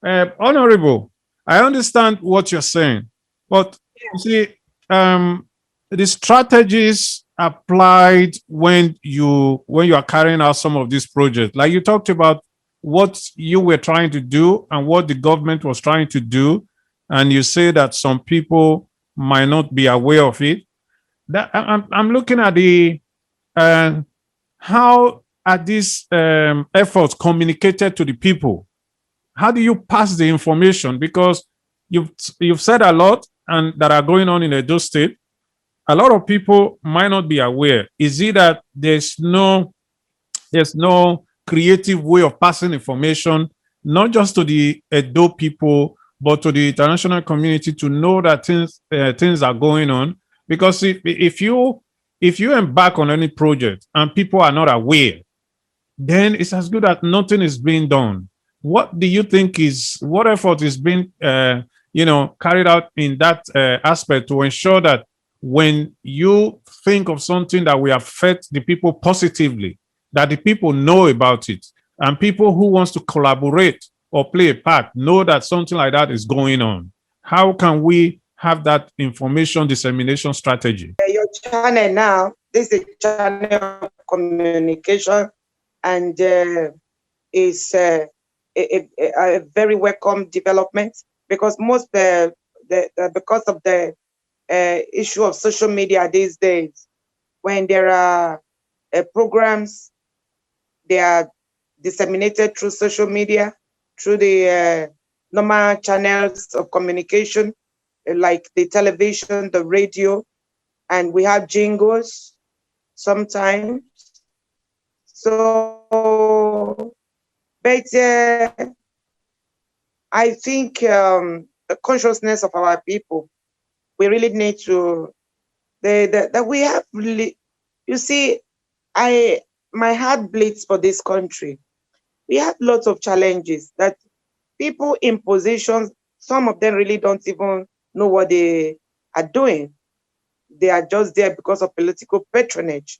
Honorable, I understand what you're saying, but you see, the strategies applied when you are carrying out some of these projects, like you talked about what you were trying to do and what the government was trying to do, and you say that some people might not be aware of it. I'm looking at the uh, how are these efforts communicated to the people? How do you pass the information? Because you've said a lot and that are going on in Edo State. A lot of people might not be aware. Is it that there's no creative way of passing information, not just to the Edo people, but to the international community to know that things are going on? Because if you embark on any project and people are not aware, then it's as good as nothing is being done. What do you think what effort is being carried out in that aspect to ensure that when you think of something that will affect the people positively, that the people know about it, and people who wants to collaborate or play a part know that something like that is going on? How can we have that information dissemination strategy? Your channel now, this is a channel of communication, and is a very welcome development, because most because of the issue of social media these days, when there are programs, they are disseminated through social media, through the normal channels of communication, like the television, the radio, and we have jingles sometimes. So, but I think the consciousness of our people, we really need to, that we have really, you see, my heart bleeds for this country. We have lots of challenges that people in positions, some of them really don't even know what they are doing. They are just there because of political patronage.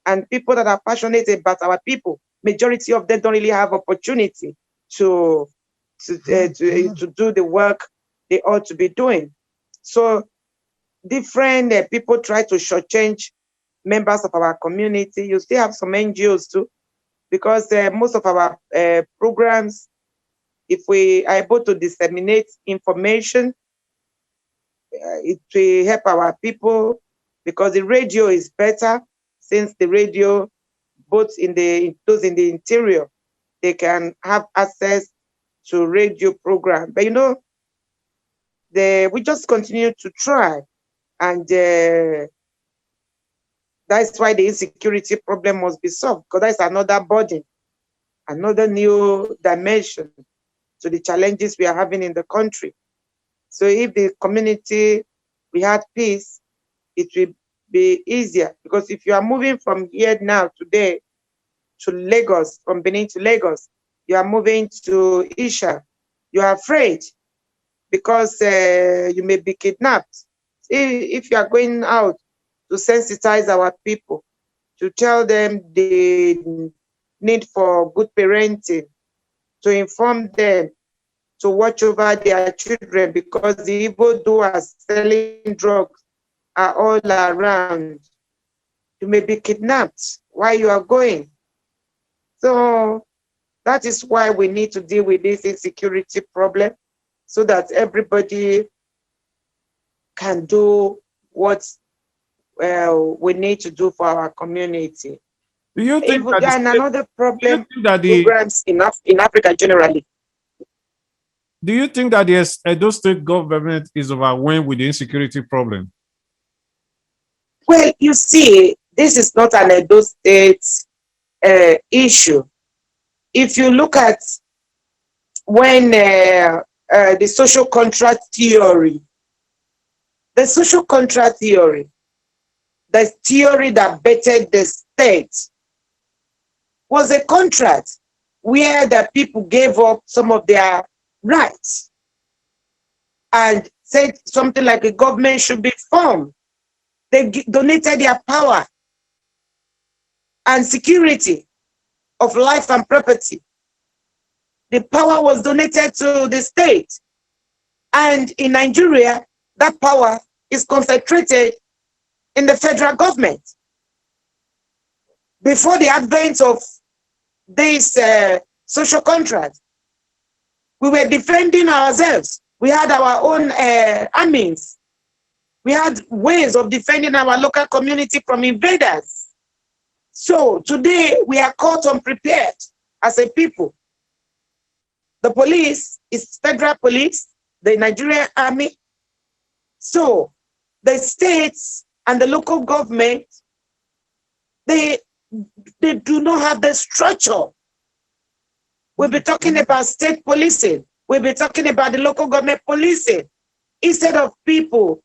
And people that are passionate about our people, majority of them don't really have opportunity to do the work they ought to be doing. So different people try to shortchange members of our community. You still have some NGOs too, because most of our programs, if we are able to disseminate information, it will help our people, because the radio is better, since the radio, both those in the interior, they can have access to radio program. But we just continue to try, and that's why the insecurity problem must be solved, because that's another burden, another new dimension to the challenges we are having in the country. So if the community, we had peace, it will be easier, because if you are moving from here now today to Lagos, from Benin to Lagos, you are moving to Isha, you are afraid because you may be kidnapped. If you are going out to sensitize our people, to tell them the need for good parenting, to inform them to watch over their children, because the evildoers selling drugs are all around. You may be kidnapped while you are going. So that is why we need to deal with this insecurity problem, so that everybody can do what we need to do for our community. Do you think that And another problem, the programs in Africa generally. Do you think that the Edo State government is overwhelmed with the insecurity problem? Well, you see, this is not an Edo State issue. If you look at when the social contract theory, the theory that bettered the state, was a contract where the people gave up some of their rights and said something like a government should be formed. They donated their power and security of life and property. the power was donated to the state. And in Nigeria, that power is concentrated in the federal government. Before the advent of this social contract, we were defending ourselves. We had our own armies. We had ways of defending our local community from invaders. So today we are caught unprepared as a people. The police is federal police, the Nigerian army. So the states and the local government, they do not have the structure. We'll be talking about state policing. We'll be talking about the local government policing. Instead of people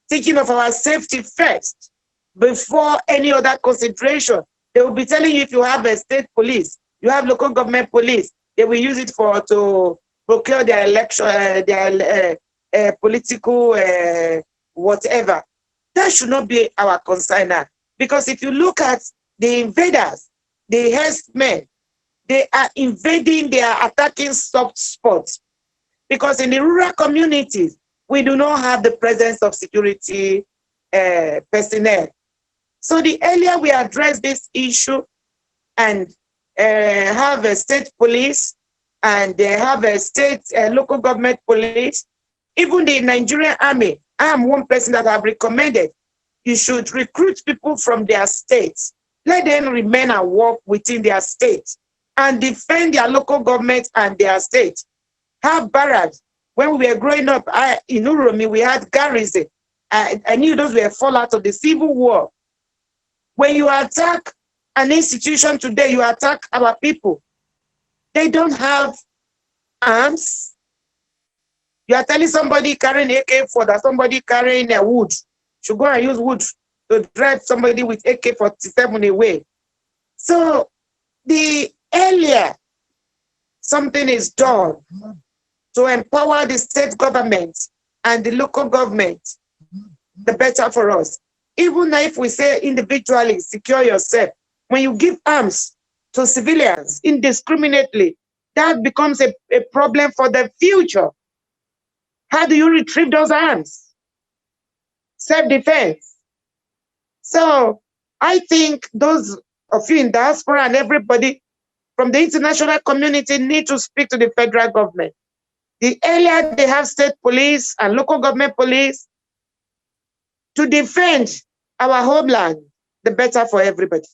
thinking of our safety first before any other consideration, they will be telling you if you have a state police, you have local government police, they will use it to procure their election, their political whatever. That should not be our concern now. Because if you look at the invaders, the herdsmen, they are invading, they are attacking soft spots. Because in the rural communities, we do not have the presence of security personnel. So the earlier we address this issue and have a state police and they have a state local government police, even the Nigerian army, I am one person that have recommended you should recruit people from their states. Let them remain and work within their state and defend their local government and their state. Have barracks. When we were growing up in Urom, we had garrison. I knew those were fallout of the Civil War. When you attack an institution today, you attack our people. They don't have arms. You are telling somebody carrying AK-4 that somebody carrying a wood should go and use wood to drive somebody with AK-47 away. So the earlier something is done to empower the state government and the local government, the better for us. Even if we say individually, secure yourself, when you give arms to civilians indiscriminately, that becomes a problem for the future. How do you retrieve those arms? Self-defense. So I think those of you in diaspora and everybody from the international community need to speak to the federal government. The earlier they have state police and local government police to defend our homeland, the better for everybody.